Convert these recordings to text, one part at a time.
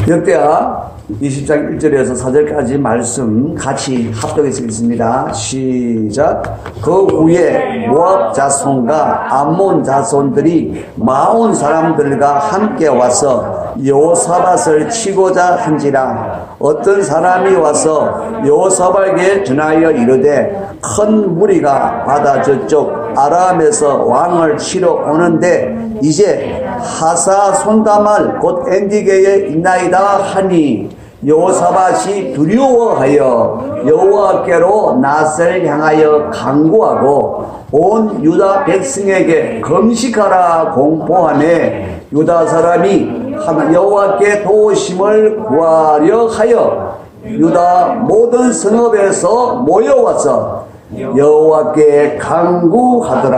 역대하 20장 1절에서 4절까지 말씀 같이 합독해서 읽습니다. 시작. 그 후에 모압 자손과 암몬 자손들이 마온 사람들과 함께 와서 여호사밧을 치고자 한지라. 어떤 사람이 와서 여호사밧에게 전하여 이르되 큰 무리가 바다 저쪽 아람에서 왕을 치러 오는데 이제 하사 손다말 곧 엔디게에 있나이다 하니 여호사밧이 두려워하여 여호와께로 낯을 향하여 간구하고 온 유다 백성에게 금식하라 공포하매 유다 사람이 여호와께 도우심을 구하려 하여 유다 모든 성읍에서 모여와서 여호와께 간구하더라.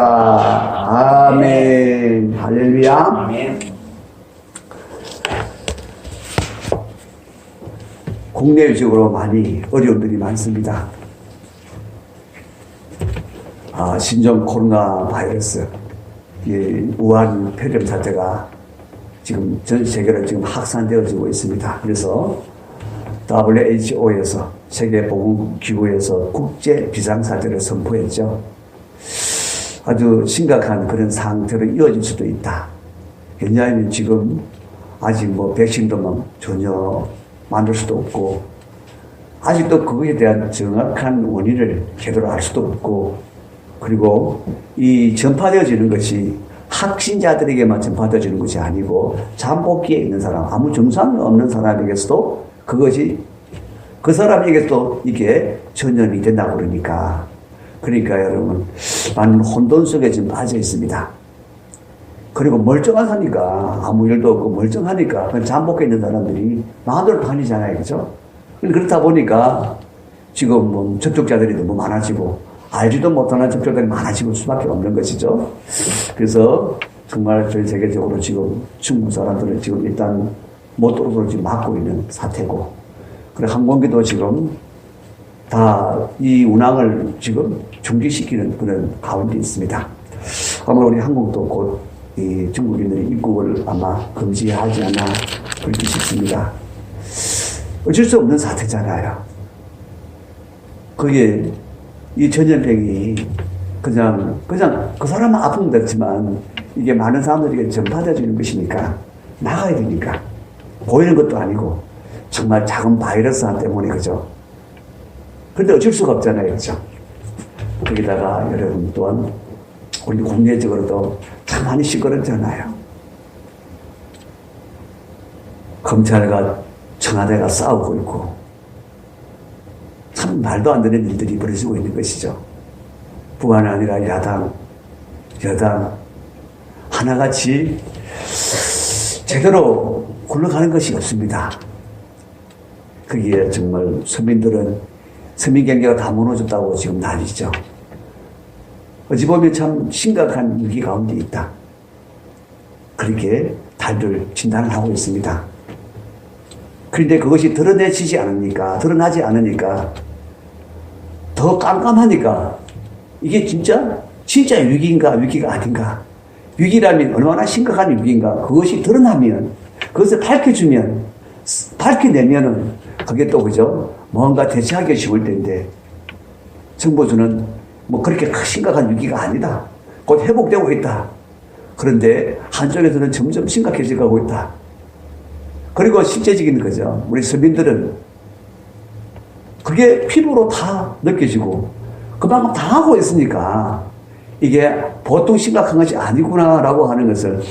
아멘. 할렐루야. 아멘. 국내적으로 많이 어려움들이 많습니다. 신종 코로나 바이러스, 우한 폐렴 사태가 지금 전 세계로 지금 확산되어지고 있습니다. 그래서 WHO에서 세계보건기구에서 국제 비상사태를 선포했죠. 아주 심각한 그런 상태로 이어질 수도 있다. 왜냐하면 지금 아직 백신도 전혀 만들 수도 없고, 아직도 그거에 대한 정확한 원인을 제대로 알 수도 없고, 그리고 이 전파되어지는 것이 확신자들에게만 전파되어지는 것이 아니고, 잠복기에 있는 사람, 아무 증상이 없는 사람에게서도 그것이 그 사람에게도 이게 전염이 된다고 그러니까 여러분, 많은 혼돈 속에 지금 빠져 있습니다. 그리고 멀쩡하니까, 아무 일도 없고 멀쩡하니까 그냥 잠복해 있는 사람들이 마음대로 다니잖아요. 그죠? 그렇다 보니까 지금 접촉자들이 너무 많아지고 알지도 못하는 접촉자들이 많아지고 수밖에 없는 것이죠. 그래서 정말 전 세계적으로 지금 중국 사람들은 지금 일단 모토로 지금 막고 있는 사태고, 그리고 항공기도 지금 다 이 운항을 지금 중지시키는 그런 가운데 있습니다. 아마 우리 한국도 곧 이 중국인들의 입국을 아마 금지하지 않나 그렇게 싶습니다. 어쩔 수 없는 사태잖아요. 그게 이 전염병이 그냥 그 사람은 아프면 됐지만 이게 많은 사람들에게 전파되어지는 것이니까 나가야 되니까 보이는 것도 아니고 정말 작은 바이러스 하나 때문에 그죠. 그런데 어쩔 수가 없잖아요. 그죠. 거기다가 여러분 또한 우리 국내적으로도 참 많이 시끄럽잖아요. 검찰과 청와대가 싸우고 있고 참 말도 안 되는 일들이 벌어지고 있는 것이죠. 북한 아니라 야당, 여당 하나같이 제대로 굴러가는 것이 없습니다. 거기에 정말 서민들은 서민 경제가 다 무너졌다고 지금 난리죠. 어찌 보면 참 심각한 위기 가운데 있다. 그렇게 다들 진단을 하고 있습니다. 그런데 그것이 드러나지 않으니까 더 깜깜하니까 이게 진짜 위기인가 위기가 아닌가, 위기라면 얼마나 심각한 위기인가, 그것이 드러나면 그것을 밝혀내면은 그게 또 그죠, 뭔가 대처하기 쉬울 텐데 정부주는 그렇게 심각한 위기가 아니다, 곧 회복되고 있다. 그런데 한쪽에서는 점점 심각해져 가고 있다. 그리고 실제적인 거죠. 우리 서민들은 그게 피부로 다 느껴지고 그만큼 당하고 있으니까 이게 보통 심각한 것이 아니구나라고 하는 것을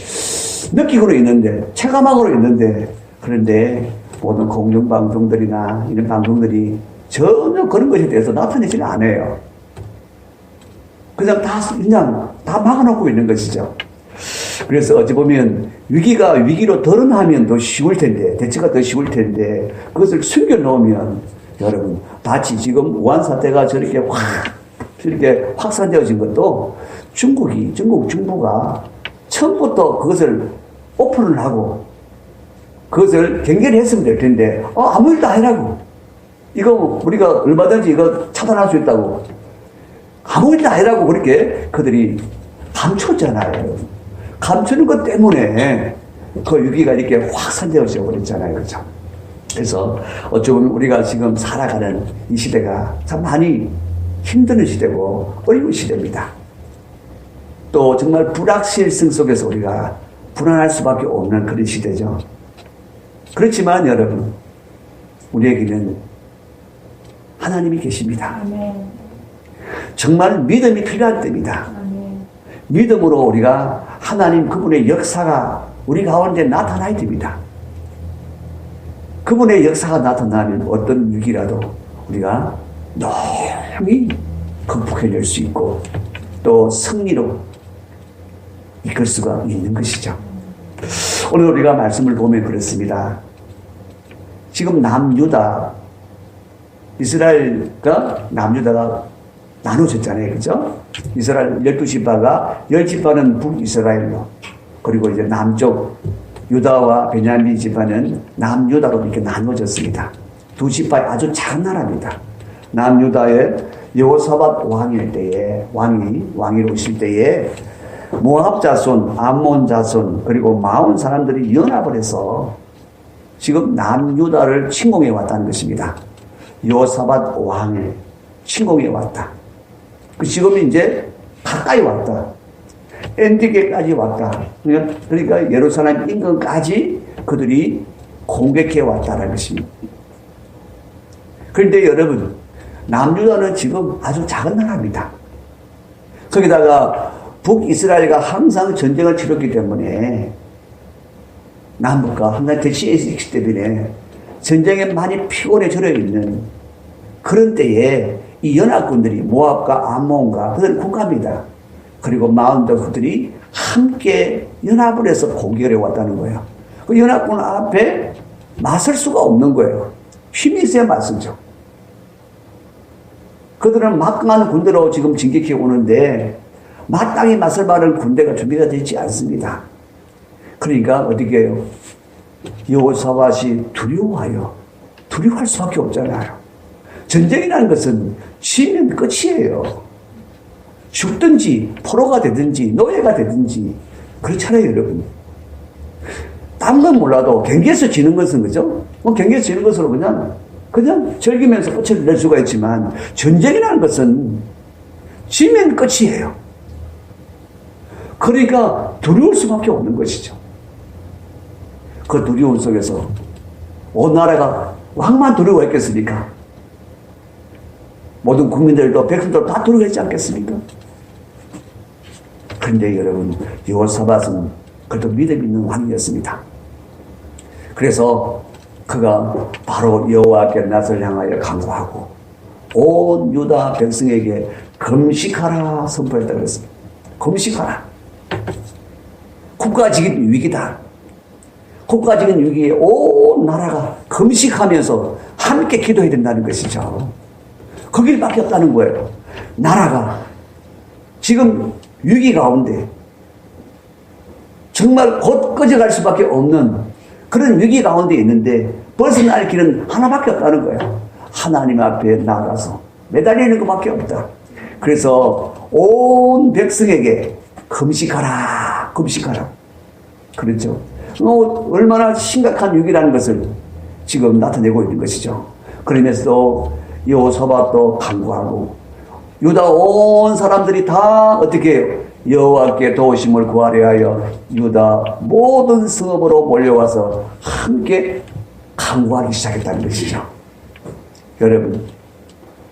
느끼고 있는데, 체감하고 있는데, 그런데 모든 공영방송들이나 이런 방송들이 전혀 그런 것에 대해서 나타내지는 않아요. 그냥 다 막아놓고 있는 것이죠. 그래서 어찌 보면 위기가 위기로 드러나면 더 쉬울 텐데, 대처가 더 쉬울 텐데, 그것을 숨겨놓으면 여러분, 마치 지금 우한 사태가 저렇게 확산되어진 것도 정부가 처음부터 그것을 오픈을 하고 그것을 경계를 했으면 될 텐데, 아무 일도 아니라고. 이거 우리가 얼마든지 이거 차단할 수 있다고. 아무 일도 아니라고 그렇게 그들이 감췄잖아요. 감추는 것 때문에 그 위기가 이렇게 확산되어져 버렸잖아요. 그렇죠? 그래서 어쩌면 우리가 지금 살아가는 이 시대가 참 많이 힘든 시대고 어려운 시대입니다. 또 정말 불확실성 속에서 우리가 불안할 수밖에 없는 그런 시대죠. 그렇지만 여러분, 우리에게는 하나님이 계십니다. 아멘. 정말 믿음이 필요할 때입니다. 아멘. 믿음으로 우리가 하나님 그분의 역사가 우리 가운데 나타나야 됩니다. 그분의 역사가 나타나면 어떤 위기라도 우리가 너무 극복해낼 수 있고 또 승리로 이끌 수가 있는 것이죠. 오늘 우리가 말씀을 보면 그렇습니다. 지금 남유다, 이스라엘과 남유다가 나눠졌잖아요. 그죠? 이스라엘 12지파가 10지파는 북이스라엘로, 그리고 이제 남쪽 유다와 베냐민 지파는 남유다로 이렇게 나눠졌습니다. 두 지파의 아주 작은 나라입니다. 남유다의 여호사밧 왕일 때에, 왕위로 오실 때에 모압 자손, 암몬 자손, 그리고 마온 사람들이 연합을 해서 지금 남유다를 침공해 왔다는 것입니다. 여호사밧 왕을 침공해 왔다. 지금 이제 가까이 왔다. 엔디게까지 왔다. 그러니까 예루살렘 인근까지 그들이 공격해 왔다는 것입니다. 그런데 여러분, 남유다는 지금 아주 작은 나라입니다. 거기다가 북이스라엘과 항상 전쟁을 치렀기 때문에 남북과 항상 대치해 있기 때문에 전쟁에 많이 피곤해져 있는 그런 때에 이 연합군들이 모압과 암몬과 그들은 국가입니다. 그리고 마온도 그들이 함께 연합을 해서 공격해 왔다는 거예요. 그 연합군 앞에 맞설 수가 없는 거예요. 힘이 있어야 맞서죠. 그들은 막강한 군대로 지금 진격해 오는데 마땅히 맞설 만한 군대가 준비가 되지 않습니다. 그러니까 어떻게 해요? 여호사밧이 두려워할 수밖에 없잖아요. 전쟁이라는 것은 지면 끝이에요. 죽든지 포로가 되든지 노예가 되든지 그렇잖아요, 여러분. 딴 건 몰라도 경기에서 지는 것은 그죠? 경기에서 지는 것으로 그냥 즐기면서 끝을 낼 수가 있지만 전쟁이라는 것은 지면 끝이에요. 그러니까 두려울 수밖에 없는 것이죠. 그 두려움 속에서 온 나라가 왕만 두려워했겠습니까? 모든 국민들도 백성들도 다 두려워했지 않겠습니까? 그런데 여러분, 여호사밧은 그래도 믿음 있는 왕이었습니다. 그래서 그가 바로 여호와께 낯을 향하여 간구하고 온 유다 백성에게 금식하라 선포했다고 그랬습니다. 금식하라. 국가적인 위기다. 국가적인 위기에 온 나라가 금식하면서 함께 기도해야 된다는 것이죠. 그 길밖에 없다는 거예요. 나라가 지금 위기 가운데 정말 곧 꺼져갈 수밖에 없는 그런 위기 가운데 있는데 벗어날 길은 하나밖에 없다는 거예요. 하나님 앞에 나가서 매달리는 것밖에 없다. 그래서 온 백성에게 금식하라. 그렇죠. 얼마나 심각한 위기라는 것을 지금 나타내고 있는 것이죠. 그러면서 여호사밧도 간구하고 유다 온 사람들이 다 어떻게 해요? 여호와께 도우심을 구하려 하여 유다 모든 성읍으로 몰려와서 함께 간구하기 시작했다는 것이죠. 여러분,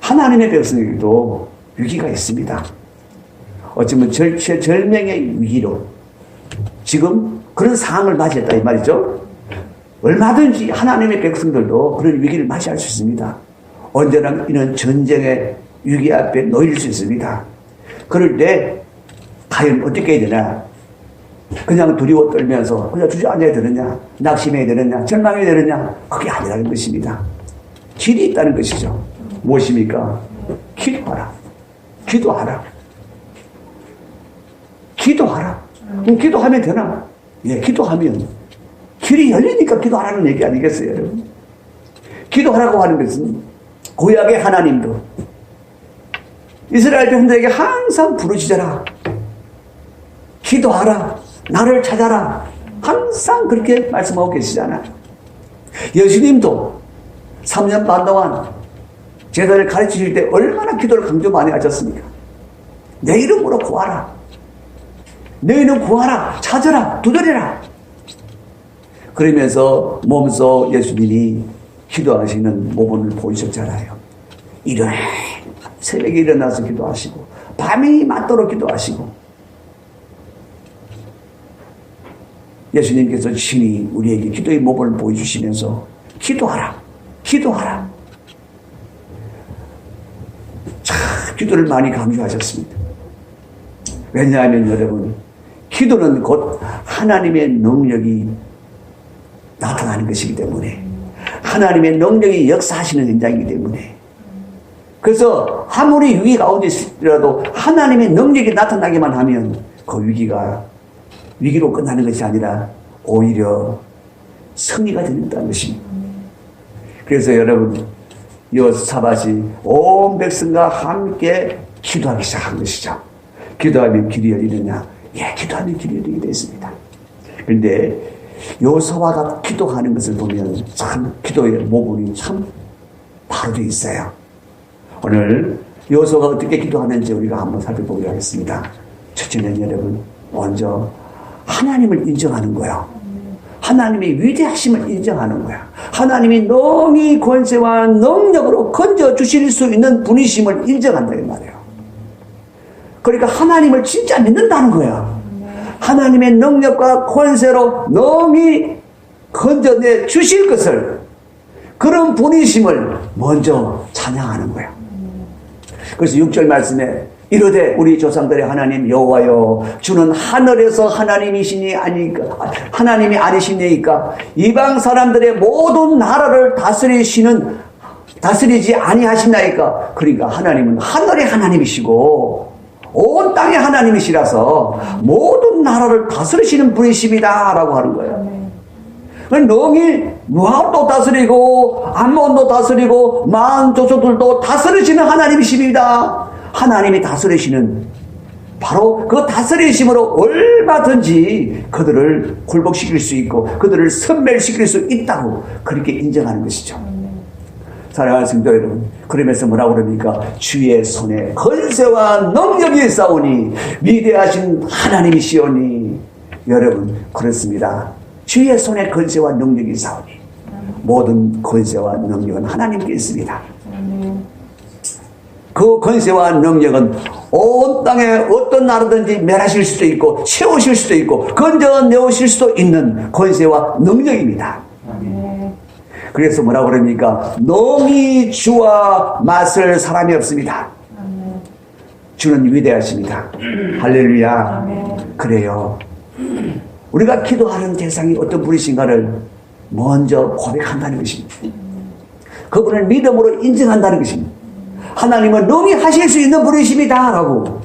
하나님의 백성에게도 위기가 있습니다. 어쩌면 절명의 위기로 지금 그런 상황을 맞이했다 이 말이죠. 얼마든지 하나님의 백성들도 그런 위기를 맞이할 수 있습니다. 언제나 이는 전쟁의 위기 앞에 놓일 수 있습니다. 그럴 때 과연 어떻게 해야 되나? 그냥 두려워 떨면서 그냥 주저앉아야 되느냐? 낙심해야 되느냐? 절망해야 되느냐? 그게 아니라는 것입니다. 길이 있다는 것이죠. 무엇입니까? 기도하라. 그럼 기도하면 되나? 예, 기도하면 길이 열리니까 기도하라는 얘기 아니겠어요, 여러분? 기도하라고 하는 것은 구약의 하나님도 이스라엘 백성들에게 항상 부르시잖아. 기도하라. 나를 찾아라. 항상 그렇게 말씀하고 계시잖아요. 예수님도 3년 반 동안 제자를 가르치실 때 얼마나 기도를 강조 많이 하셨습니까? 내 이름으로 구하라. 내 이름 구하라. 찾으라. 두드려라. 그러면서 몸소 예수님이 기도하시는 모범을 보이셨잖아요. 새벽에 일어나서 기도하시고 밤이 맞도록 기도하시고 예수님께서 친히 우리에게 기도의 모범을 보여주시면서 기도하라. 기도하라. 참 기도를 많이 강조하셨습니다. 왜냐하면 여러분 기도는 곧 하나님의 능력이 나타나는 것이기 때문에 하나님의 능력이 역사하시는 현장이기 때문에 그래서 아무리 위기 가운데 있을지라도 하나님의 능력이 나타나기만 하면 그 위기가 위기로 끝나는 것이 아니라 오히려 승리가 된다는 것입니다. 그래서 여러분 여호사밧이 온 백성과 함께 기도하기 시작한 것이죠. 기도하면 길이 열리느냐? 예, 기도하면 길이 열리게 되어 있습니다. 그런데 여호사밧가 기도하는 것을 보면 참 기도의 모범이 참 바로 되어 있어요. 오늘 여호사밧가 어떻게 기도하는지 우리가 한번 살펴보기로 하겠습니다. 첫째는 여러분 먼저 하나님을 인정하는 거예요. 하나님의 위대하심을 인정하는 거야. 하나님이 능히 권세와 능력으로 건져주실 수 있는 분이심을 인정한다 이 말이에요. 그러니까 하나님을 진짜 믿는다는 거야. 하나님의 능력과 권세로 능히 건져내 주실 것을 그런 분이심을 먼저 찬양하는 거야. 그래서 6절 말씀에 이르되 우리 조상들의 하나님 여호와여 주는 하늘에서 하나님이 아니시니까 이방 사람들의 모든 나라를 다스리지 아니하시나이까. 그러니까 하나님은 하늘의 하나님이시고 온 땅의 하나님이시라서 모든 나라를 다스리시는 분이십니다 라고 하는 거예요. 능히 모압도 다스리고 암몬도 다스리고 마흔 족속들도 다스리시는 하나님이십니다. 하나님이 다스리시는 바로 그 다스리심으로 얼마든지 그들을 굴복시킬 수 있고 그들을 섬멸시킬 수 있다고 그렇게 인정하는 것이죠. 사랑하는 성도 여러분, 그러면서 뭐라고 그럽니까? 주의 손에 권세와 능력이 있사오니 위대하신 하나님이시오니. 여러분 그렇습니다. 주의 손에 권세와 능력이 있사오니 모든 권세와 능력은 하나님께 있습니다. 그 권세와 능력은 온 땅에 어떤 나라든지 멸하실 수도 있고 세우실 수도 있고 건져내오실 수도 있는 권세와 능력입니다. 그래서 뭐라고 그럽니까? 능히 주와 맞설 사람이 없습니다. 주는 위대하십니다. 할렐루야. 그래요. 우리가 기도하는 대상이 어떤 분이신가를 먼저 고백한다는 것입니다. 그분을 믿음으로 인정한다는 것입니다. 하나님은 능히 하실 수 있는 분이십니다 라고.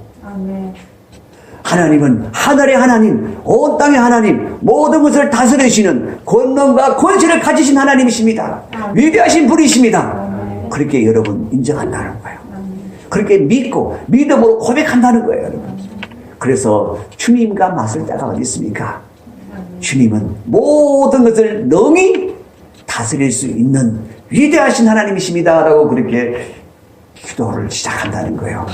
하나님은 하늘의 하나님, 온 땅의 하나님, 모든 것을 다스리시는 권능과 권세를 가지신 하나님이십니다. 위대하신 분이십니다. 그렇게 여러분 인정한다는 거예요. 그렇게 믿고 믿음으로 고백한다는 거예요, 여러분. 그래서 주님과 맞설 때가 어디 있습니까? 주님은 모든 것을 능히 다스릴 수 있는 위대하신 하나님이십니다 라고 그렇게 기도를 시작한다는 거예요.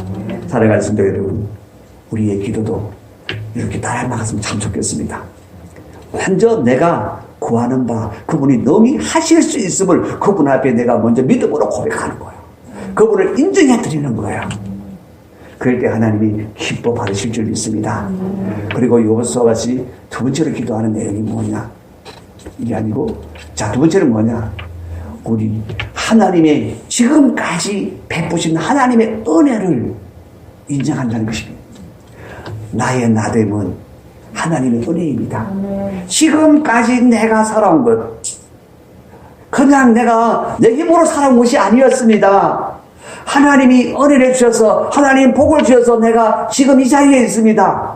사랑하는 성도 여러분, 우리의 기도도 이렇게 따라나갔으면 참 좋겠습니다. 먼저 내가 구하는 바 그분이 능히 하실 수 있음을 그분 앞에 내가 먼저 믿음으로 고백하는 거예요. 그분을 인정해 드리는 거예요. 그럴 때 하나님이 기뻐 받으실 줄 믿습니다. 그리고 여호사밧이 두 번째로 기도하는 내용이 뭐냐? 이게 아니고 자, 두 번째는 뭐냐? 우리 하나님의 지금까지 베푸신 하나님의 은혜를 인정한다는 것입니다. 나의 나됨은 하나님의 은혜입니다. 지금까지 내가 살아온 것 그냥 내가 내 힘으로 살아온 것이 아니었습니다. 하나님이 은혜를 주셔서 하나님 복을 주셔서 내가 지금 이 자리에 있습니다.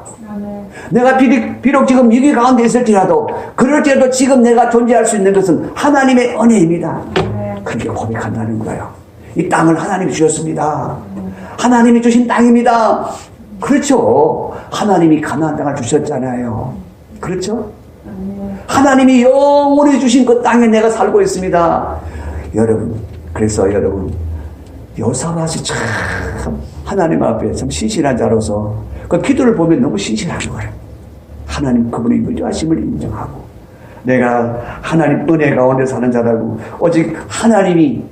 내가 비록 지금 위기 가운데 있을지라도 그럴지라도 지금 내가 존재할 수 있는 것은 하나님의 은혜입니다. 그렇게 고백한다는 거예요. 이 땅을 하나님이 주셨습니다. 하나님이 주신 땅입니다. 그렇죠. 하나님이 가나안 땅을 주셨잖아요. 그렇죠. 하나님이 영원히 주신 그 땅에 내가 살고 있습니다. 여러분, 그래서 여러분, 여사밭이 참 하나님 앞에 참 신실한 자로서 그 기도를 보면 너무 신실한 거예요. 하나님 그분의 무죄하심을 인정하고 내가 하나님 은혜 가운데 사는 자라고, 오직 하나님이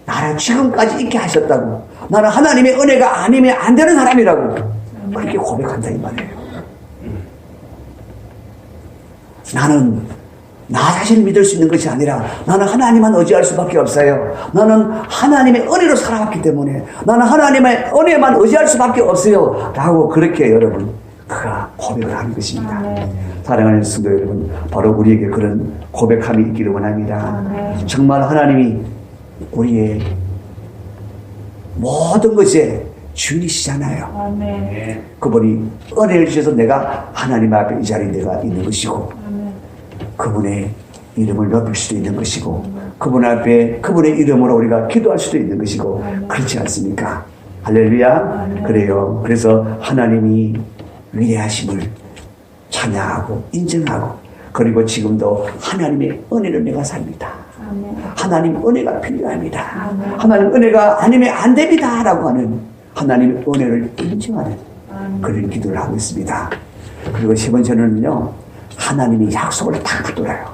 나를 지금까지 있게 하셨다고, 나는 하나님의 은혜가 아니면 안 되는 사람이라고 그렇게 고백한다 이 말이에요. 나는 나 자신을 믿을 수 있는 것이 아니라 나는 하나님만 의지할 수밖에 없어요. 나는 하나님의 은혜로 살아왔기 때문에 나는 하나님의 은혜만 의지할 수밖에 없어요 라고 그렇게 여러분 그가 고백을 하는 것입니다. 사랑하는 성도 여러분, 바로 우리에게 그런 고백함이 있기를 원합니다. 정말 하나님이 우리의 모든 것에 주인이시잖아요. 그분이 은혜를 주셔서 내가 하나님 앞에 이 자리에 내가 있는 것이고, 그분의 이름을 높일 수도 있는 것이고, 그분 앞에 그분의 이름으로 우리가 기도할 수도 있는 것이고, 그렇지 않습니까? 할렐루야. 그래요. 그래서 하나님이 위대하심을 찬양하고 인정하고, 그리고 지금도 하나님의 은혜를 내가 삽니다. 하나님 은혜가 필요합니다. 하나님 은혜가 아니면 안 됩니다 라고 하는 하나님의 은혜를 인정하는 그런 기도를 하고 있습니다. 그리고 세 번째는요, 하나님이 약속을 딱 붙들어요.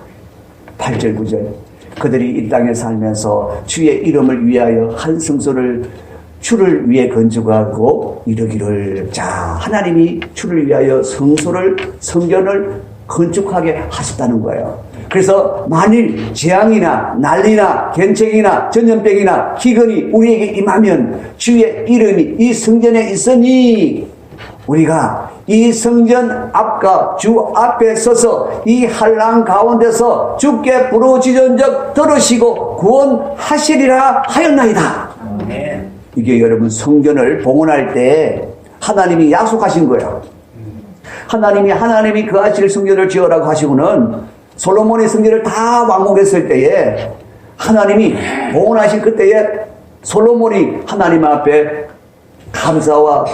8절 9절, 그들이 이 땅에 살면서 주의 이름을 위하여 한 성소를 주를 위해 건축하고 이르기를, 자, 하나님이 주를 위하여 성전을 건축하게 하셨다는 거예요. 그래서 만일 재앙이나 난리나 gen책이나 전염병이나 기근이 우리에게 임하면 주의 이름이 이 성전에 있으니 우리가 이 성전 앞과 주 앞에 서서 이 한란 가운데서 주께 부르짖은즉 들으시고 구원하시리라 하였나이다. 이게 여러분 성전을 봉헌할 때 하나님이 약속하신 거예요. 하나님이 그 아실 성전을 지으라고 하시고는 솔로몬의 성전을 다 완공했을 때에 하나님이 봉헌하신 그때에 솔로몬이 하나님 앞에 감사와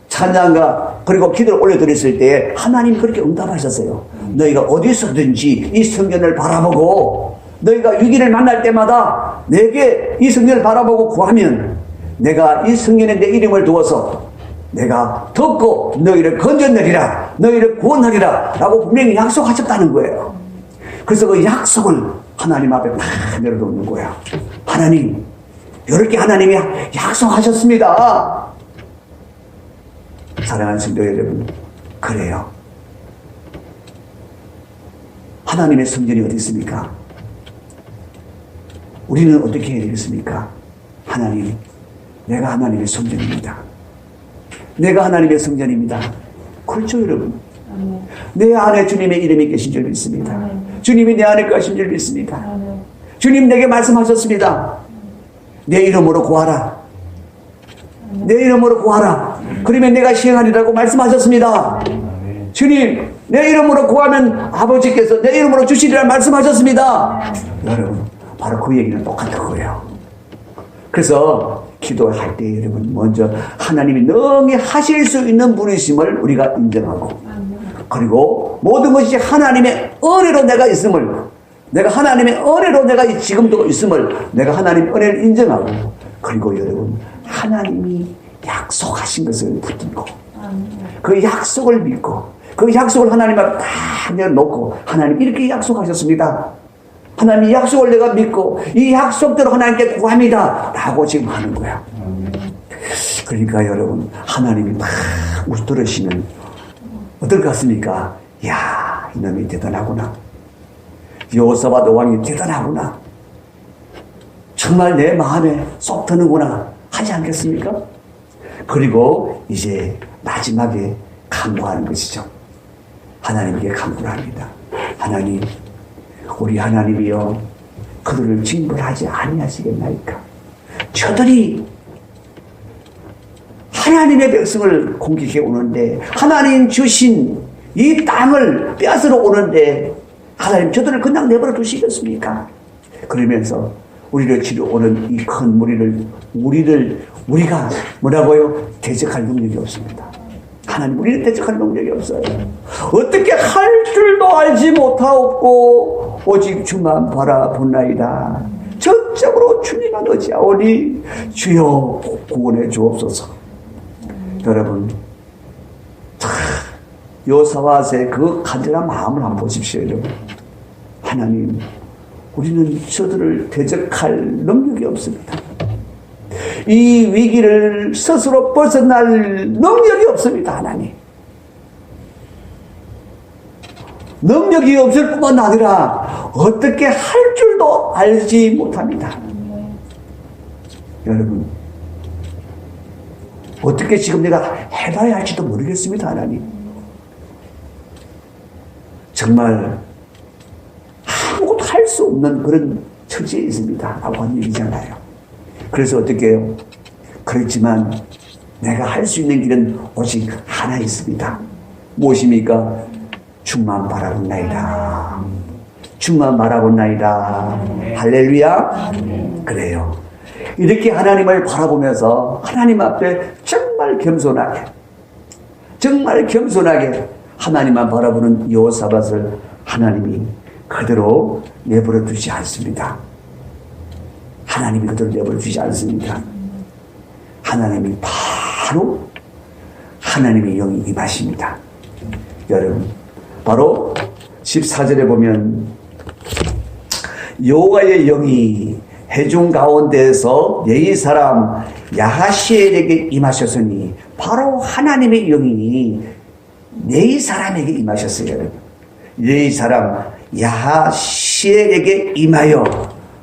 찬양과 그리고 기도를 올려드렸을 때에 하나님이 그렇게 응답하셨어요. 너희가 어디서든지 이 성전을 바라보고 너희가 위기를 만날 때마다 내게 이 성전을 바라보고 구하면 내가 이 성전에 내 이름을 두어서 내가 듣고 너희를 건져내리라, 너희를 구원하리라 라고 분명히 약속하셨다는 거예요. 그래서 그 약속을 하나님 앞에 딱 내려놓는 거야. 하나님, 이렇게 하나님이 약속하셨습니다. 사랑하는 성도 여러분, 그래요. 하나님의 성전이 어디 있습니까? 우리는 어떻게 해야 되겠습니까? 하나님, 내가 하나님의 성전입니다. 내가 하나님의 성전입니다. 그렇죠, 여러분? 내 안에 주님의 이름이 계신 줄 믿습니다. 주님이 내 안에 계신 줄 믿습니다. 주님 내게 말씀하셨습니다. 내 이름으로 구하라. 내 이름으로 구하라. 그러면 내가 시행하리라고 말씀하셨습니다. 주님, 내 이름으로 구하면 아버지께서 내 이름으로 주시리라 말씀하셨습니다. 여러분, 바로 그 얘기는 똑같은 거예요. 그래서 기도할 때 여러분, 먼저 하나님이 능히 하실 수 있는 분이심을 우리가 인정하고, 그리고 모든 것이 하나님의 은혜로 내가 있음을, 내가 하나님의 은혜로 내가 지금도 있음을 내가 하나님의 은혜를 인정하고, 그리고 여러분, 하나님이 약속하신 것을 붙들고 그 약속을 믿고 그 약속을 하나님 앞에 딱 내려놓고, 하나님 이렇게 약속하셨습니다. 하나님 약속을 내가 믿고 이 약속대로 하나님께 구합니다 라고 지금 하는 거야. 그러니까 여러분, 하나님이 막 들으시면 어떨 것 같습니까? 이야, 이놈이 대단하구나. 여호사밧 왕이 대단하구나. 정말 내 마음에 쏙 드는구나 하지 않겠습니까? 그리고 이제 마지막에 간구하는 것이죠. 하나님께 간구를 합니다. 하나님, 우리 하나님이여, 그들을 징벌하지 아니하시겠나이까? 저들이 하나님의 백성을 공격해 오는데, 하나님 주신 이 땅을 빼앗으러 오는데 하나님 저들을 그냥 내버려 두시겠습니까? 그러면서 우리를 치러 오는 이 큰 무리를 우리가 뭐라고요? 대적할 능력이 없습니다. 하나님, 우리는 대적할 능력이 없어요. 어떻게 할 줄도 알지 못하옵고 오직 주만 바라본나이다. 전적으로 주님만 의지하오니 주여 구원해 주옵소서. 여러분, 여호사밧의 그 간절한 마음을 한번 보십시오. 여러분, 하나님, 우리는 저들을 대적할 능력이 없습니다. 이 위기를 스스로 벗어날 능력이 없습니다. 하나님, 능력이 없을 뿐만 아니라 어떻게 할 줄도 알지 못합니다. 여러분, 어떻게 지금 내가 해봐야 할지도 모르겠습니다. 하나님, 정말 아무것도 할 수 없는 그런 처지에 있습니다 라고 하는 얘기잖아요. 그래서 어떻게 해요? 그렇지만 내가 할 수 있는 길은 오직 하나 있습니다. 무엇입니까? 주만 바라본나이다. 주만 바라본나이다. 할렐루야. 그래요. 이렇게 하나님을 바라보면서 하나님 앞에 정말 겸손하게 하나님만 바라보는 여호사밧을 하나님이 그대로 내버려 두지 않습니다. 하나님이 그대로 내버려 두지 않습니다. 하나님이 바로 하나님의 영이 임하십니다. 여러분, 바로 14절에 보면 여호와의 영이 회중 가운데에서 예의 사람 야하시엘에게 임하셨으니, 바로 하나님의 영이 예의 사람에게 임하셨어요. 예의 사람 야하시엘에게 임하여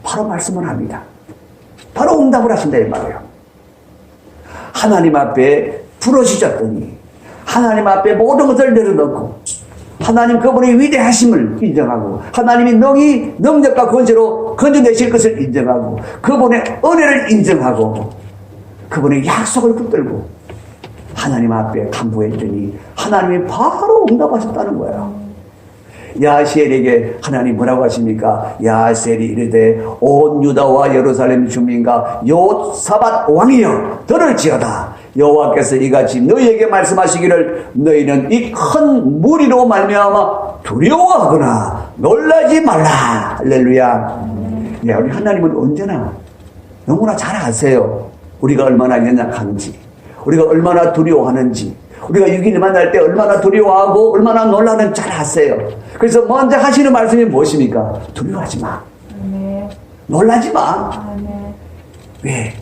바로 말씀을 합니다. 바로 응답을 하신다 이 말이에요. 하나님 앞에 부러지셨더니 하나님 앞에 모든 것을 내려놓고 하나님 그분의 위대하심을 인정하고 하나님이 능력과 권세로 건져내실 것을 인정하고 그분의 은혜를 인정하고 그분의 약속을 붙들고 하나님 앞에 간구했더니 하나님이 바로 응답하셨다는 거예요. 야하시엘에게 하나님 뭐라고 하십니까? 야하시엘이 이르되 온 유다와 예루살렘 주민과 여호사밧 왕이여 들을지어다. 여호와께서 이같이 너희에게 말씀하시기를 너희는 이 큰 무리로 말미암아 두려워하거나 놀라지 말라. 할렐루야. 네, 우리 하나님은 언제나 너무나 잘 아세요. 우리가 얼마나 연약한지, 우리가 얼마나 두려워하는지, 우리가 유기를 만날 때 얼마나 두려워하고 얼마나 놀라는지 잘 아세요. 그래서 먼저 하시는 말씀이 무엇입니까? 두려워하지 마. 놀라지 마. 왜?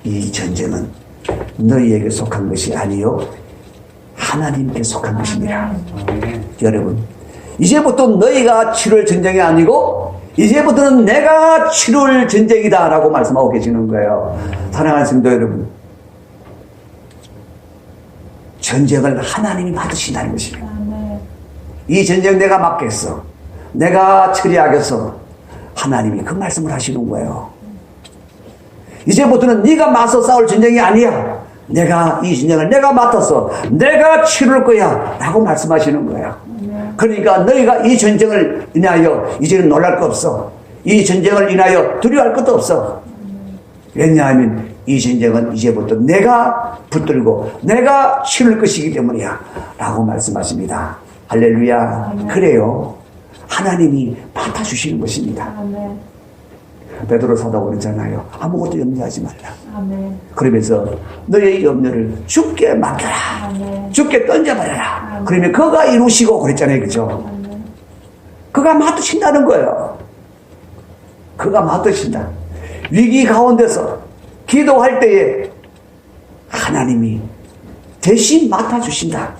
이 전쟁은 너희에게 속한 것이 아니요 하나님께 속한 것이니라. 여러분, 이제부터 너희가 치룰 전쟁이 아니고 이제부터는 내가 치룰 전쟁이다 라고 말씀하고 계시는 거예요. 사랑하는 성도 여러분, 전쟁을 하나님이 받으신다는 것입니다. 이 전쟁 내가 맡겠어, 내가 처리하겠어, 하나님이 그 말씀을 하시는 거예요. 이제부터는 네가 맞서 싸울 전쟁이 아니야. 내가 이 전쟁을 내가 맡아서 내가 치룰 거야 라고 말씀하시는 거예요. 그러니까 너희가 이 전쟁을 인하여 이제는 놀랄 거 없어. 이 전쟁을 인하여 두려워할 것도 없어. 왜냐하면 이 전쟁은 이제부터 내가 붙들고 내가 치룰 것이기 때문이야 라고 말씀하십니다. 할렐루야. 그래요, 하나님이 맡아주시는 것입니다. 베드로 사도가 그러잖아요. 아무것도 염려하지 말라. 그러면서 너의 염려를 주께 맡겨라. 주께 던져버려라. 그러면 그가 이루시고 그랬잖아요. 그죠? 그가 맡으신다는 거예요. 그가 맡으신다. 위기 가운데서 기도할 때에 하나님이 대신 맡아주신다.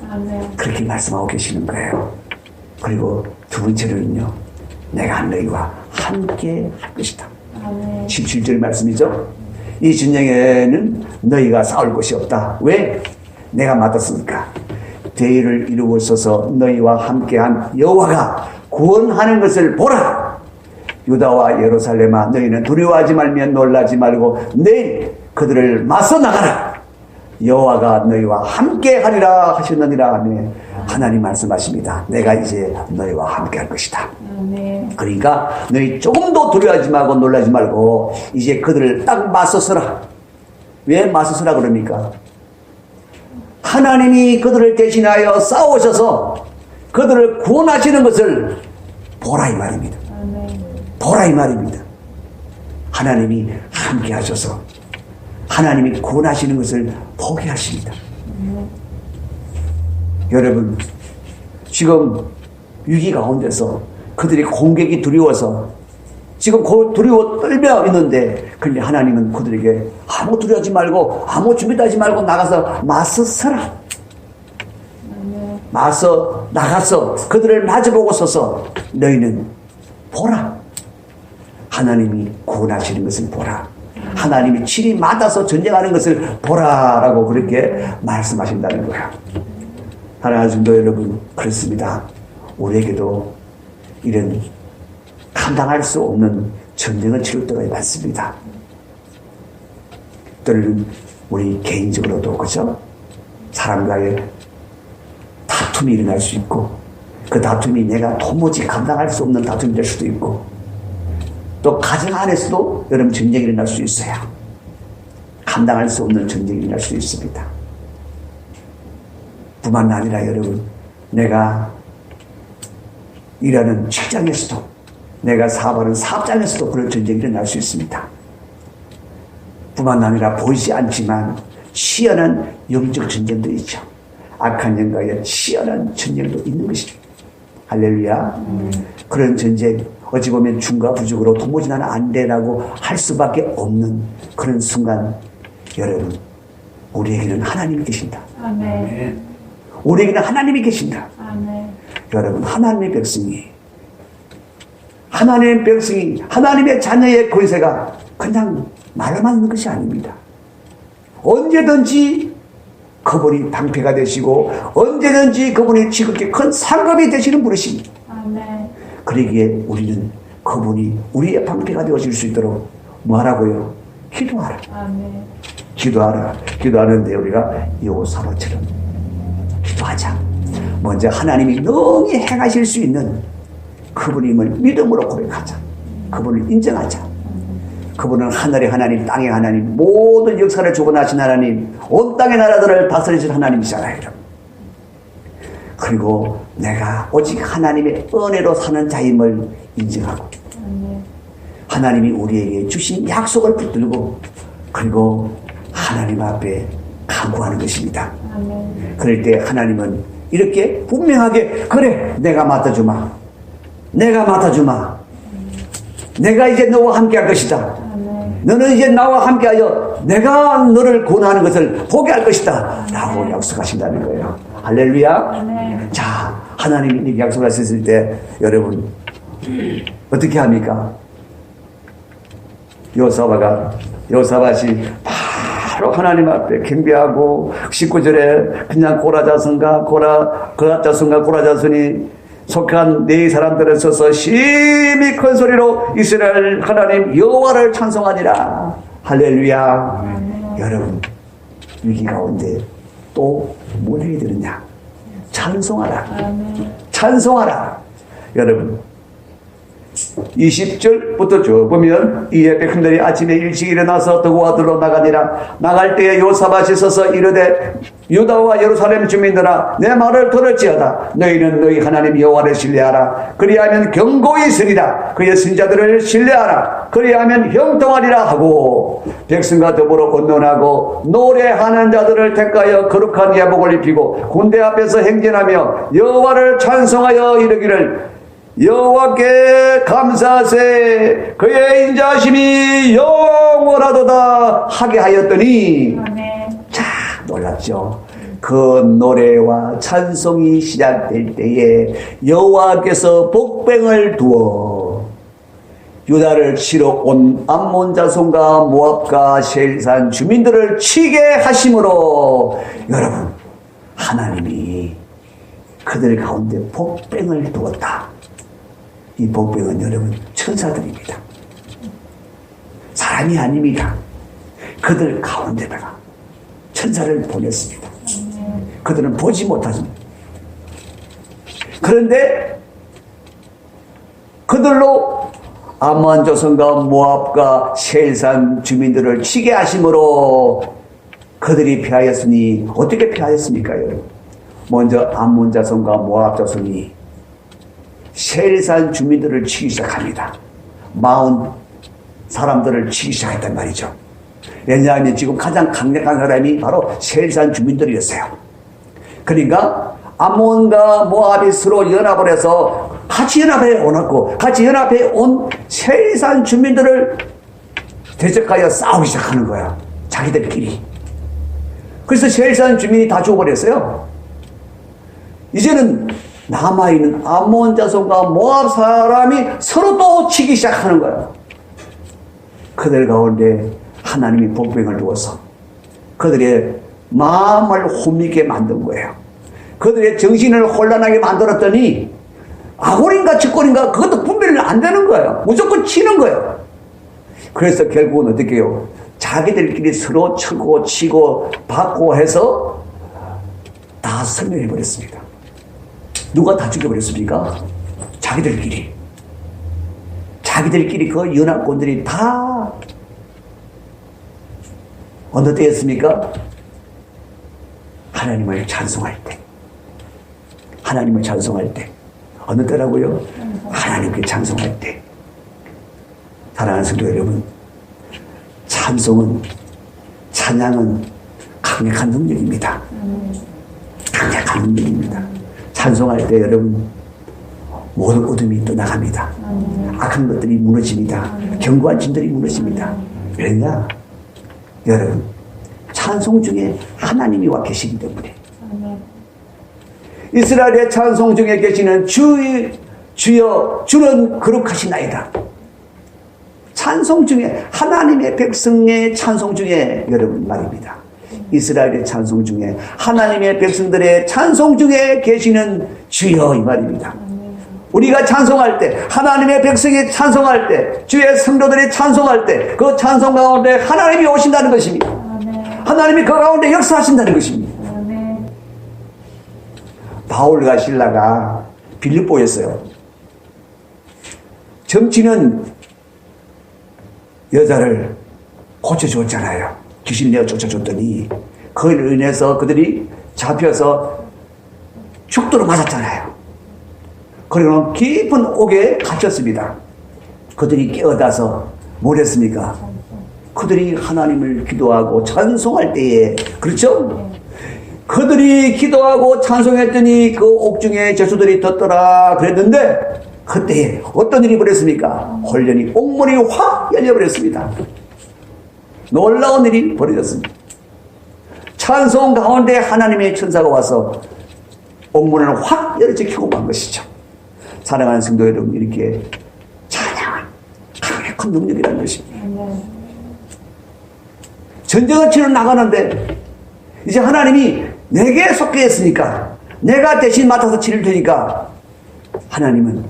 그렇게 말씀하고 계시는 거예요. 그리고 두 번째로는요, 내가 너희와 함께 할 것이다. 17절 말씀이죠. 이 전쟁에는 너희가 싸울 것이 없다. 왜? 내가 맡았으니까. 대의를 이루어서서 너희와 함께한 여호와가 구원하는 것을 보라. 유다와 예루살렘아, 너희는 두려워하지 말며 놀라지 말고 내일 그들을 맞서 나가라. 여호와가 너희와 함께하리라 하셨느니라 하며 하나님 말씀하십니다. 내가 이제 너희와 함께할 것이다. 그러니까 너희 조금도 두려워하지 말고 놀라지 말고 이제 그들을 딱 맞서서라. 왜 맞서서라 그럽니까? 하나님이 그들을 대신하여 싸우셔서 그들을 구원하시는 것을 보라 이 말입니다. 보라 이 말입니다. 하나님이 함께 하셔서 하나님이 구원하시는 것을 보게 하십니다. 여러분, 지금 위기 가운데서 그들이 공격이 두려워서 지금 두려워 떨며 있는데, 그런데 하나님은 그들에게 아무 두려워하지 말고 아무 준비도 하지 말고 나가서 맞서 서라. 맞서 나가서 그들을 마주보고 서서 너희는 보라. 하나님이 구원하시는 것을 보라. 하나님이 친히 맞아서 전쟁하는 것을 보라라고 그렇게 말씀하신다는 거야. 하나님 성도 여러분, 그렇습니다. 우리에게도 이런 감당할 수 없는 전쟁을 치를 때가 많습니다. 때로는 우리 개인적으로도 그죠? 사람과의 다툼이 일어날 수 있고, 그 다툼이 내가 도무지 감당할 수 없는 다툼이 될 수도 있고, 또 가정 안에서도 여러분 전쟁이 일어날 수 있어요. 감당할 수 없는 전쟁이 일어날 수 있습니다. 뿐만 아니라 여러분, 내가 일하는 직장에서도, 내가 사업하는 사업장에서도 그런 전쟁이 일어날 수 있습니다. 뿐만 아니라 보이지 않지만 치열한 영적 전쟁도 있죠. 악한 영과의 치열한 전쟁도 있는 것이죠. 할렐루야. 그런 전쟁, 어찌 보면 중과 부족으로 도무지 나는 안 되라고 할 수밖에 없는 그런 순간, 여러분, 우리에게는 하나님이 계신다. 아멘. 우리에게는 하나님이 계신다. 아멘. 여러분, 하나님의 백성이, 하나님의 자녀의 권세가 그냥 말로만 있는 것이 아닙니다. 언제든지 그분이 방패가 되시고, 언제든지 그분이 지극히 큰 상급이 되시는 분이십니다. 아멘. 그러기에 우리는 그분이 우리의 방패가 되어질 수 있도록 뭐하라고요? 기도하라. 아멘. 기도하라. 기도하는데 우리가 여호사밧처럼 기도하자. 먼저 하나님이 능히 행하실 수 있는 그분임을 믿음으로 고백하자. 그분을 인정하자. 그분은 하늘의 하나님, 땅의 하나님, 모든 역사를 주관하신 하나님, 온 땅의 나라들을 다스리신 하나님이잖아요. 여러분. 그리고 내가 오직 하나님의 은혜로 사는 자임을 인정하고, 하나님이 우리에게 주신 약속을 붙들고, 그리고 하나님 앞에 간구하는 것입니다. 그럴 때 하나님은 이렇게 분명하게, 그래, 내가 맡아주마. 내가 이제 너와 함께 할 것이다. 너는 이제 나와 함께하여 내가 너를 구원하는 것을 보게 할 것이다 라고 약속하신다는 거예요. 할렐루야. 자, 하나님이 이렇게 약속하셨을 때 여러분 어떻게 합니까? 여호사밧이 바로 하나님 앞에 경배하고, 19절에 그냥 고라자손이 속한 네 사람들을 써서 심히 큰 소리로 이스라엘 하나님 여호와를 찬송하니라. 할렐루야. 여러분, 위기 가운데 또 뭘 해야 되느냐? 찬송하라. 여러분, 20절부터 쭉 보면, 이에 백성들이 아침에 일찍 일어나서 더구와들로 나가니라. 나갈 때에 여호사밧이 서서 이르되, 유다와 예루살렘 주민들아, 내 말을 들을지어다. 너희는 너희 하나님 여호와를 신뢰하라. 그리하면 견고히 있으리라. 그의 선자들을 신뢰하라. 그리하면 형통하리라 하고, 백성과 더불어 언론하고 노래하는 자들을 택하여 거룩한 예복을 입히고 군대 앞에서 행진하며 여호와를 찬송하여 이르기를, 여호와께 감사하세, 그의 인자심이 영원하도다 하게 하였더니, 자, 놀랍죠? 그 노래와 찬송이 시작될 때에 여호와께서 복병을 두어 유다를 치러 온 암몬 자손과 모압과 세일산 주민들을 치게 하심으로, 여러분, 하나님이 그들 가운데 복병을 두었다. 이 복병은 여러분 천사들입니다. 사람이 아닙니다. 그들 가운데다가 천사를 보냈습니다. 그들은 보지 못하십니다. 그런데 그들로 암몬 자손과 모압과 세일산 주민들을 치게 하심으로 그들이 패하였으니, 어떻게 패하였습니까, 여러분? 먼저 암몬 자손과 모압 자손이 세일산 주민들을 치기 시작합니다. 마흔 사람들을 치기 시작했단 말이죠. 왜냐하면 지금 가장 강력한 사람이 바로 세일산 주민들이었어요. 그러니까 암몬과 모압이 서로 연합을 해서 같이 연합해 오놨고, 같이 연합해 온 세일산 주민들을 대적하여 싸우기 시작하는 거야. 자기들끼리. 그래서 세일산 주민이 다 죽어버렸어요. 이제는 남아있는 암몬 자손과 모압 사람이 서로 또 치기 시작하는 거야. 그들 가운데 하나님이 복병을 두어서 그들의 마음을 혼미게 만든 거예요. 그들의 정신을 혼란하게 만들었더니 악골인가 직골인가 그것도 분별이 안 되는 거예요. 무조건 치는 거예요. 그래서 결국은 어떻게 해요? 자기들끼리 서로 치고 치고 받고 해서 다 섬멸해버렸습니다. 누가 다 죽여버렸습니까? 자기들끼리. 자기들끼리 그 연합군들이 다 어느 때였습니까? 하나님을 찬송할 때. 하나님을 찬송할 때. 어느 때라고요? 하나님께 찬송할 때. 사랑하는 성도 여러분, 찬송은, 찬양은 강력한 능력입니다. 강력한 능력입니다. 찬송할 때 여러분, 모든 어둠이 떠나갑니다. 악한 것들이 무너집니다. 견고한 진들이 무너집니다. 왜냐? 여러분, 찬송 중에 하나님이 와 계시기 때문에. 이스라엘의 찬송 중에 계시는 주여 주는 거룩하시나이다. 찬송 중에, 하나님의 백성의 찬송 중에 여러분 말입니다. 이스라엘의 찬송 중에, 하나님의 백성들의 찬송 중에 계시는 주여 이 말입니다. 우리가 찬송할 때, 하나님의 백성이 찬송할 때, 주의 성도들이 찬송할 때, 그 찬송 가운데 하나님이 오신다는 것입니다. 하나님이 그 가운데 역사하신다는 것입니다. 바울과 실라가 빌립보였어요. 점치는 여자를 고쳐줬잖아요. 귀신 내어 쫓아줬더니 그로 인해서 그들이 잡혀서 죽도록 맞았잖아요. 그리고 깊은 옥에 갇혔습니다. 그들이 깨어나서 뭘 했습니까? 그들이 하나님을 기도하고 찬송할 때에, 그렇죠? 그들이 기도하고 찬송했더니 그 옥중에 죄수들이 떴더라 그랬는데, 그때 어떤 일이 벌어졌습니까? 홀연히 옥문이 확 열려버렸습니다. 놀라운 일이 벌어졌습니다. 찬송 가운데 하나님의 천사가 와서 옥문을 확 열어지키고 간 것이죠. 사랑하는 성도 여러분, 이렇게 찬양은 강력한 능력이라는 것입니다. 전쟁을 치러 나가는데 이제 하나님이 내게 속해 있으니까, 내가 대신 맡아서 치를 테니까 하나님은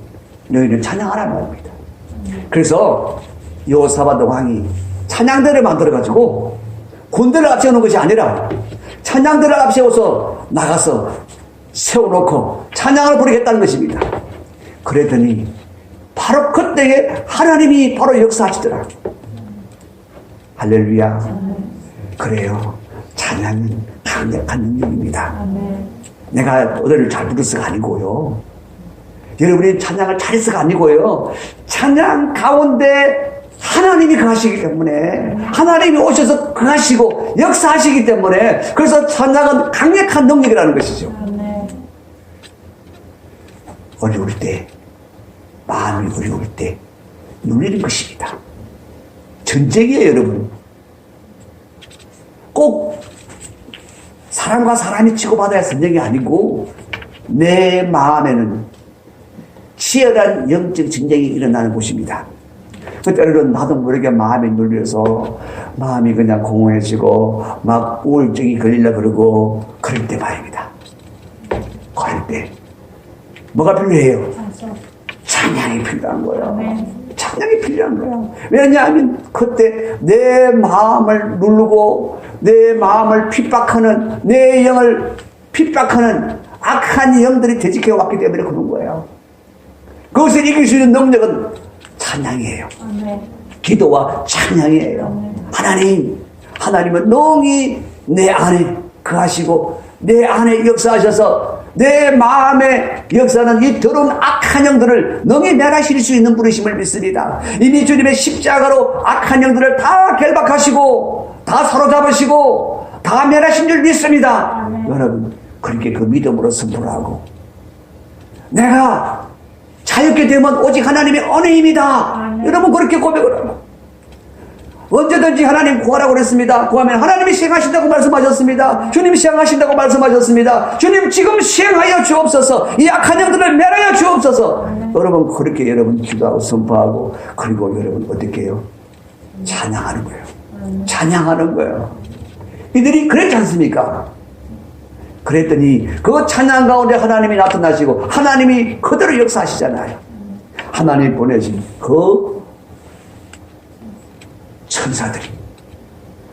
너희는 찬양하라는 말입니다. 그래서 여호사밧 왕이 찬양대를 만들어가지고 군대를 앞세우는 것이 아니라 찬양대를 앞세워서 나가서 세워놓고 찬양을 부르겠다는 것입니다. 그랬더니 바로 그때에 하나님이 바로 역사하시더라. 할렐루야. 그래요. 찬양은 강력한 능력입니다. 내가 노래를 잘 부르서가 아니고요. 여러분이 찬양을 잘해서가 아니고요. 찬양 가운데 하나님이 거하시기 때문에, 하나님이 오셔서 거하시고 역사하시기 때문에, 그래서 찬양은 강력한 능력이라는 것이죠. 어려울 때, 마음이 어려울 때 누리는 것입니다. 전쟁이에요, 여러분. 꼭 사람과 사람이 치고받아야 전쟁이 아니고, 내 마음에는 치열한 영적 전쟁이 일어나는 곳입니다. 때로는 나도 모르게 마음이 눌려서 마음이 그냥 공허해지고 막 우울증이 걸리려 그러고 그럴 때 말입니다. 그럴 때 뭐가 필요해요? 찬양이 필요한 거예요. 찬양이 필요한 거예요. 왜냐하면 그때 내 마음을 누르고 내 마음을 핍박하는, 내 영을 핍박하는 악한 영들이 되직해 왔기 때문에 그런 거예요. 그것을 이길 수 있는 능력은 찬양이에요. 기도와 찬양이에요. 하나님은 능히 내 안에 거하시고 내 안에 역사하셔서 내 마음의 역사는 이 더러운 악한 영들을 능히 멸하실 수 있는 분이심을 믿습니다. 이미 주님의 십자가로 악한 영들을 다 결박하시고 다 사로잡으시고 다 멸하신 줄 믿습니다. 여러분 그렇게 그 믿음으로 선포하고 내가 자유케 되면 오직 하나님의 은혜입니다. 여러분 그렇게 고백을 하고 언제든지 하나님 구하라고 그랬습니다. 구하면 하나님이 시행하신다고 말씀하셨습니다. 주님 시행하신다고 말씀하셨습니다. 주님 지금 시행하여 주옵소서. 이 악한 영들을 멸하여 주옵소서. 여러분 그렇게 여러분 기도하고 선포하고 그리고 여러분 어떻게 해요? 찬양하는 거예요. 찬양하는 거예요. 이들이 그랬지 않습니까? 그랬더니 그 찬양 가운데 하나님이 나타나시고 하나님이 그대로 역사하시잖아요. 하나님이 보내신 그 천사들이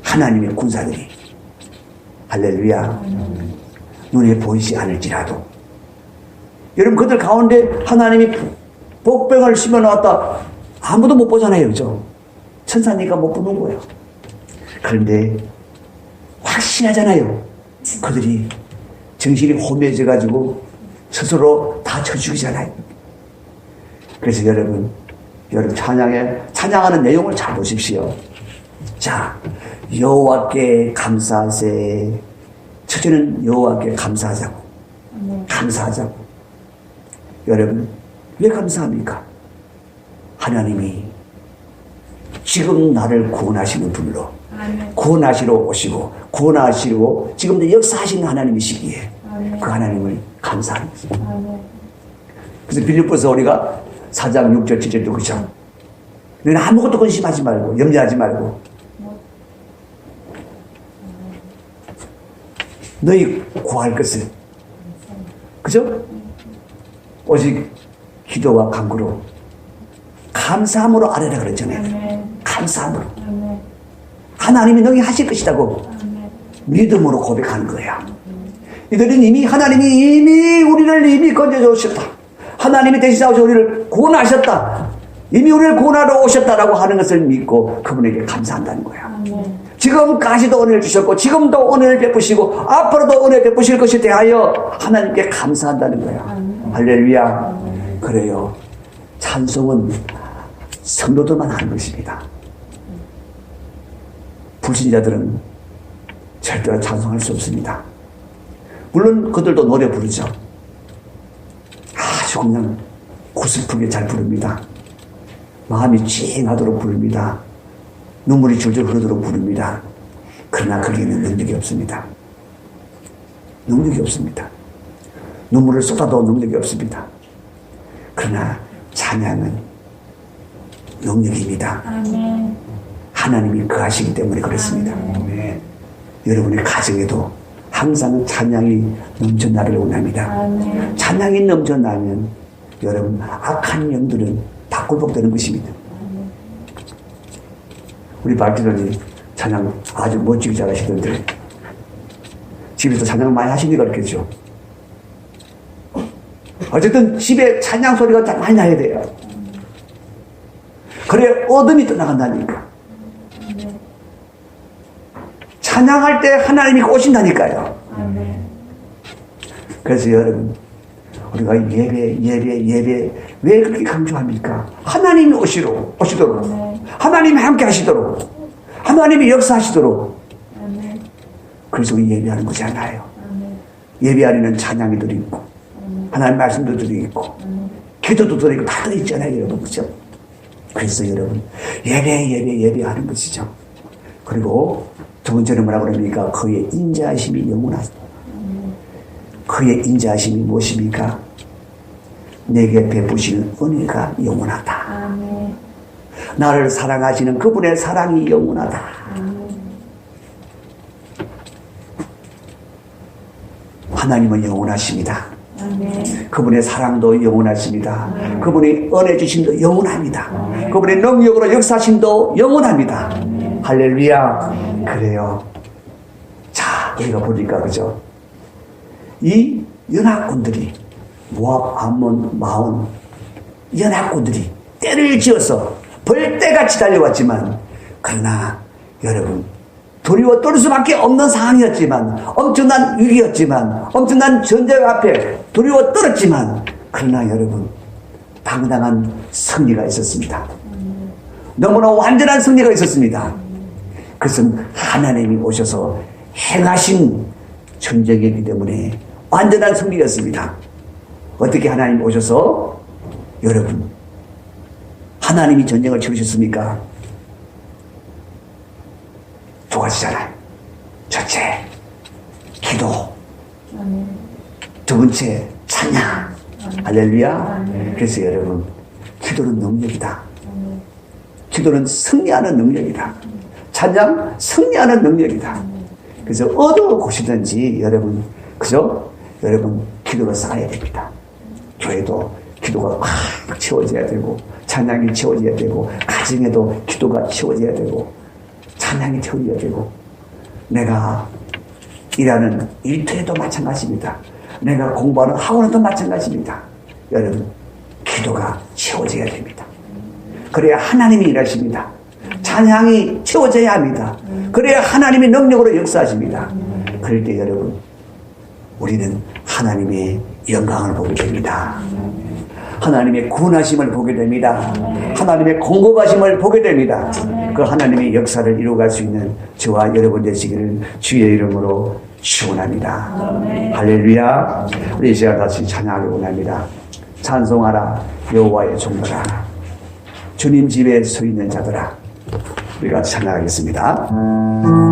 하나님의 군사들이 할렐루야 눈에 보이지 않을지라도 여러분 그들 가운데 하나님이 복병을 심어놨다 아무도 못 보잖아요. 그죠? 천사니까 못 보는 거예요. 그런데 확신하잖아요. 그들이 정신이 혼미해져 가지고 스스로 다 쳐죽이잖아요. 그래서 여러분 찬양하는 내용을 잘 보십시오. 자, 여호와께 감사하세. 첫째는 여호와께 감사하자고. 감사하자고. 여러분 왜 감사합니까? 하나님이 지금 나를 구원하시는 분으로 구원하시러 오시고 구원하시고 지금도 역사하시는 하나님이시기에 그 하나님을 감사하는 것입니다. 그래서 빌립보서 우리가 4장 6절 7절도 그렇죠. 너희는 아무것도 근심하지 말고 염려하지 말고 너희 구할 것을 그죠? 오직 기도와 간구로 감사함으로 아뢰라 그랬잖아요. 감사함으로 하나님이 너희 하실 것이라고 믿음으로 고백하는 거야. 이들은 하나님이 이미 우리를 이미 건져주셨다. 하나님이 대신하셔서 우리를 구원하셨다. 이미 우리를 구원하러 오셨다라고 하는 것을 믿고 그분에게 감사한다는 거야. 지금까지도 은혜를 주셨고 지금도 은혜를 베푸시고 앞으로도 은혜 베푸실 것에 대하여 하나님께 감사한다는 거야. 할렐루야. 그래요. 찬송은 성도들만 하는 것입니다. 불신자들은 절대로 찬송할 수 없습니다. 물론 그들도 노래 부르죠. 아주 그냥 고슬프게 잘 부릅니다. 마음이 찡하도록 부릅니다. 눈물이 줄줄 흐르도록 부릅니다. 그러나 거기에는 능력이 없습니다. 능력이 없습니다. 눈물을 쏟아도 능력이 없습니다. 그러나 찬양은 능력입니다. 아멘. 하나님이 거하시기 때문에 그렇습니다. 아멘. 여러분의 가정에도 항상 찬양이 넘쳐나기를 원합니다. 아멘. 찬양이 넘쳐나면 여러분 악한 영들은 다 굴복되는 것입니다. 아멘. 우리 발디언이 찬양 아주 멋지게 잘하시던데 집에서 찬양 많이 하시니까 그렇겠죠. 어쨌든 집에 찬양 소리가 좀 많이 나야 돼요. 그래 어둠이 떠나간다니까. 찬양할 때 하나님이 오신다니까요. 그래서 여러분 우리가 예배 왜 그렇게 강조합니까? 하나님이 오시도록 하나님이 함께 하시도록 하나님이 역사하시도록 그래서 우리 예배하는 거잖아요. 예배 안에는 찬양이들이 있고 하나님 말씀도 들어있고 기도도 들어있고 다 들어있잖아요. 여러분 그죠? 그래서 여러분 예배하는 것이죠. 그리고 두 번째는 뭐라고 그럽니까? 그의 인자하심이 영원하다. 그의 인자하심이 무엇입니까? 내게 베푸시는 은혜가 영원하다. 아멘. 나를 사랑하시는 그분의 사랑이 영원하다. 아멘. 하나님은 영원하십니다. 아멘. 그분의 사랑도 영원하십니다. 아멘. 그분의 은혜 주심도 영원합니다. 아멘. 그분의 능력으로 역사하심도 영원합니다. 아멘. 할렐루야. 아멘. 그래요. 자, 우리가 보니까 그죠? 이 연합군들이 모압, 암몬, 마온 연합군들이 때를 지어서 벌떼같이 달려왔지만 그러나 여러분 두려워 떨 수밖에 없는 상황이었지만, 엄청난 위기였지만, 엄청난 전쟁 앞에 두려워 떨었지만, 그러나 여러분, 당당한 승리가 있었습니다. 너무나 완전한 승리가 있었습니다. 그것은 하나님이 오셔서 행하신 전쟁이기 때문에 완전한 승리였습니다. 어떻게 하나님이 오셔서, 여러분, 하나님이 전쟁을 치르셨습니까? 두 가지잖아요. 첫째, 기도. 두 번째, 찬양. 할렐루야. 그래서 여러분, 기도는 능력이다. 기도는 승리하는 능력이다. 찬양, 승리하는 능력이다. 그래서 어느 곳이든지 여러분, 그죠? 여러분, 기도로 쌓아야 됩니다. 교회도 기도가 꽉 채워져야 되고, 찬양이 채워져야 되고, 가정에도 기도가 채워져야 되고, 찬양이 채워져야 되고, 내가 일하는 일터에도 마찬가지입니다. 내가 공부하는 학원에도 마찬가지입니다. 여러분, 기도가 채워져야 됩니다. 그래야 하나님이 일하십니다. 찬양이 채워져야 합니다. 그래야 하나님의 능력으로 역사하십니다. 그럴 때 여러분, 우리는 하나님의 영광을 보게 됩니다. 하나님의 구원하심을 보게 됩니다. 하나님의 공급하심을 보게 됩니다. 그 하나님의 역사를 이루어갈 수 있는 저와 여러분 되시기를 주의 이름으로 축원합니다. 할렐루야. 우리 이 시간 다시 찬양하기 원합니다. 찬송하라 여호와의 종들아, 주님 집에 서 있는 자들아. 우리가 찬양하겠습니다.